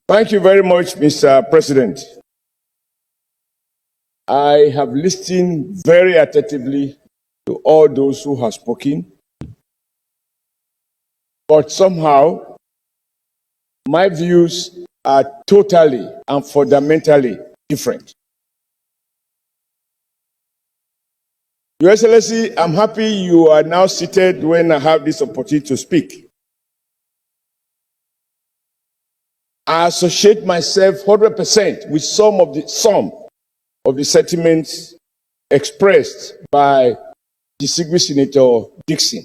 Thank you very much, Mr. President. I have listened very attentively to all those who have spoken, but somehow my views are totally and fundamentally different. Your Excellency, I'm happy you are now seated when I have this opportunity to speak. I associate myself 100% with some of the sentiments expressed by distinguished Senator Dixon.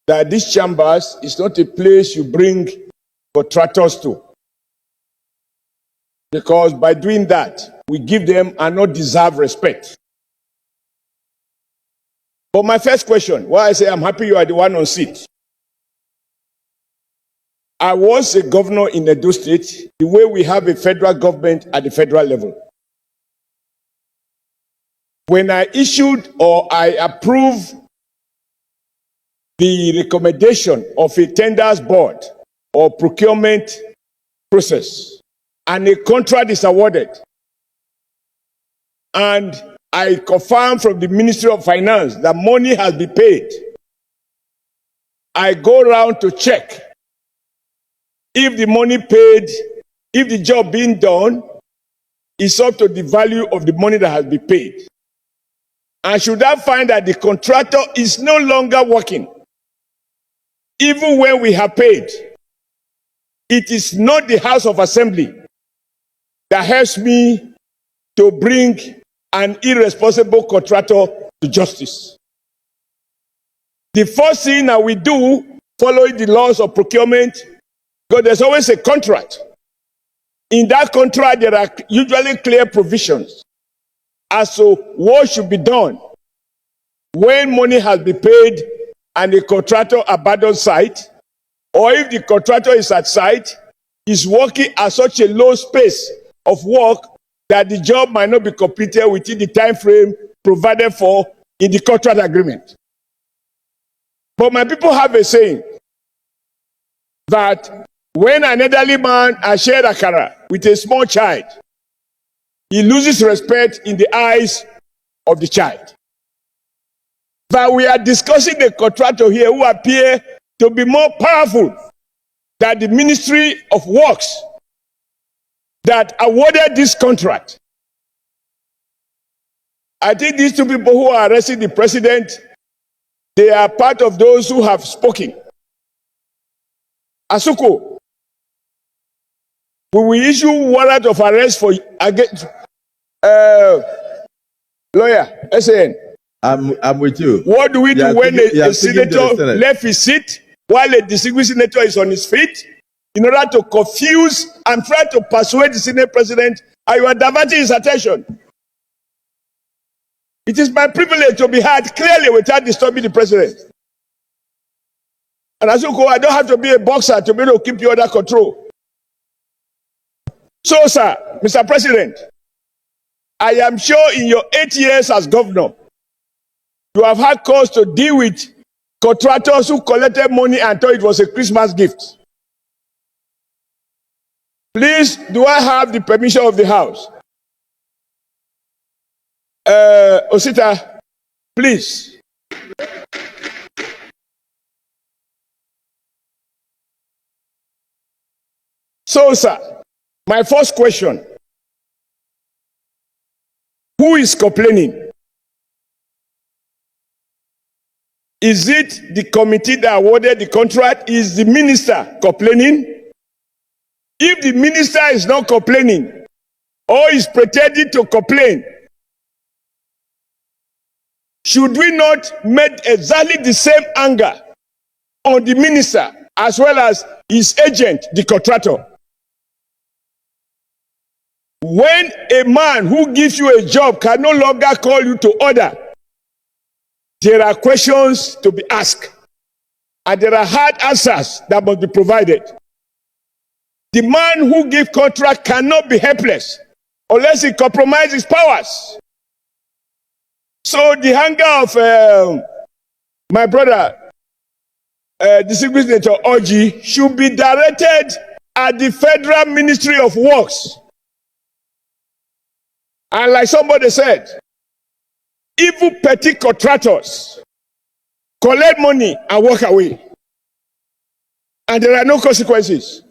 That these chambers is not a place you bring contractors to. Because by doing that, we give them an undeserved respect. But my first question, why I say I'm happy you are the one on seat. I was a governor in Edo State, the way we have a federal government at the federal level. When I issued or I approved the recommendation of a tenders board or procurement process, and a contract is awarded, and I confirm from the Ministry of Finance that money has been paid, I go around to check if the money paid, if the job being done is up to the value of the money that has been paid. And should I find that the contractor is no longer working, even when we have paid, it is not the House of Assembly that helps me to bring an irresponsible contractor to justice. The first thing that we do, following the laws of procurement, because there's always a contract. In that contract, there are usually clear provisions as to what should be done when money has been paid and the contractor abandons site, or if the contractor is at site, is working at such a low pace of work that the job might not be completed within the time frame provided for in the contract agreement. But my people have a saying that when an elderly man has shared akara with a small child, he loses respect in the eyes of the child. But we are discussing the contractor here who appear to be more powerful than the Ministry of Works that awarded this contract. I think these two people who are arresting the president, they are part of those who have spoken. Asuko, we will issue warrant of arrest for against lawyer SAN. I'm with you. What do we do when a senator left his seat while a distinguished senator is on his feet in order to confuse and try to persuade the Senate president, and you are diverting his attention? It is my privilege to be heard clearly without disturbing the president. And as you go, I don't have to be a boxer to be able to keep you under control. So, sir, Mr. President, I am sure in your 8 years as governor, you have had cause to deal with contractors who collected money and thought it was a Christmas gift. Please, do I have the permission of the House? Osita, please. So, sir, my first question, who is complaining? Is it the committee that awarded the contract? Is the minister complaining? If the minister is not complaining or is pretending to complain, should we not make exactly the same anger on the minister as well as his agent, the contractor? When a man who gives you a job can no longer call you to order, there are questions to be asked, and there are hard answers that must be provided. The man who gives contract cannot be helpless unless he compromises his powers. So the anger of my brother, distinguished Senator Orji, should be directed at the Federal Ministry of Works. And like somebody said, even petty contractors collect money and walk away. And there are no consequences.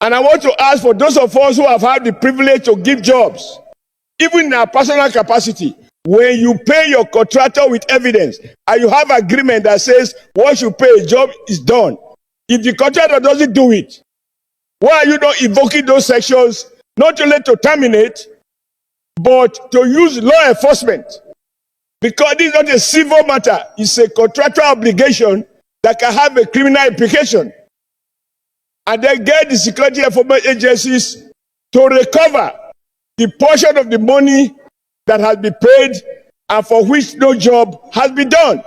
And I want to ask for those of us who have had the privilege to give jobs, even in our personal capacity, when you pay your contractor with evidence and you have agreement that says once you pay a job is done, if the contractor doesn't do it, why are you not invoking those sections not only to terminate but to use law enforcement? Because this is not a civil matter, it's a contractual obligation that can have a criminal implication. And then get the security information agencies to recover the portion of the money that has been paid and for which no job has been done.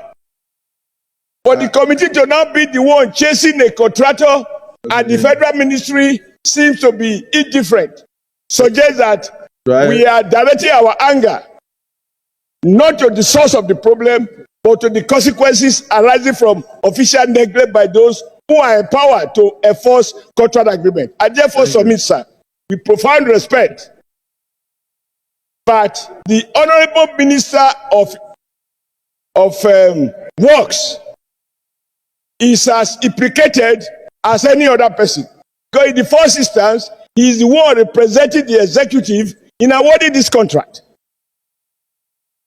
But the committee to now be the one chasing a contractor and the federal ministry seems to be indifferent. Suggests that we are directing our anger not to the source of the problem, but to the consequences arising from official neglect by those who are empowered to enforce contract agreement. I therefore submit, sir, with profound respect, but the Honorable Minister of Works is as implicated as any other person. Because in the first instance, he is the one representing the executive in awarding this contract.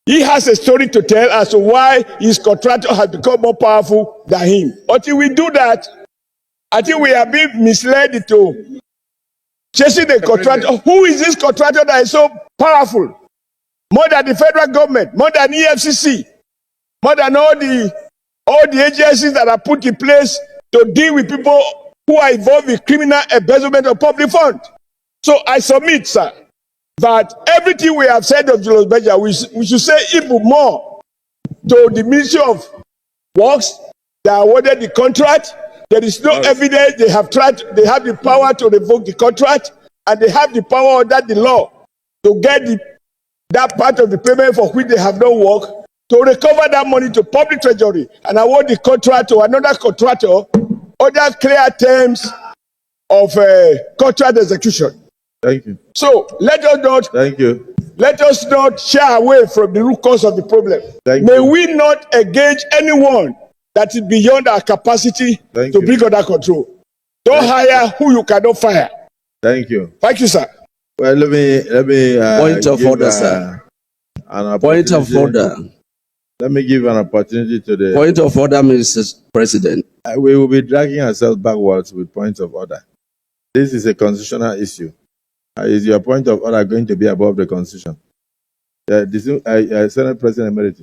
He has a story to tell as to why his contractor has become more powerful than him. Until we do that, I think we are being misled into chasing the contractor. Who is this contractor that is so powerful? More than the federal government, more than EFCC, more than all the agencies that are put in place to deal with people who are involved in criminal embezzlement of public funds. So I submit, sir, that everything we have said of Julius Berger, we should say even more to the Ministry of Works that awarded the contract. There is no evidence they have the power to revoke the contract, and they have the power under the law to get that part of the payment for which they have no work, to recover that money to public treasury and award the contract to another contractor under clear terms of contract execution. Thank you. So let us not shy away from the root cause of the problem. May we not engage anyone that is beyond our capacity to bring under control. Don't hire who you cannot fire. Thank you. Thank you, sir. Well, let me point of order, sir. Point of order. Let me give an opportunity to the point of order, Mr. President. We will be dragging ourselves backwards with points of order. This is a constitutional issue. Is your point of order going to be above the Constitution? Senate President Emeritus.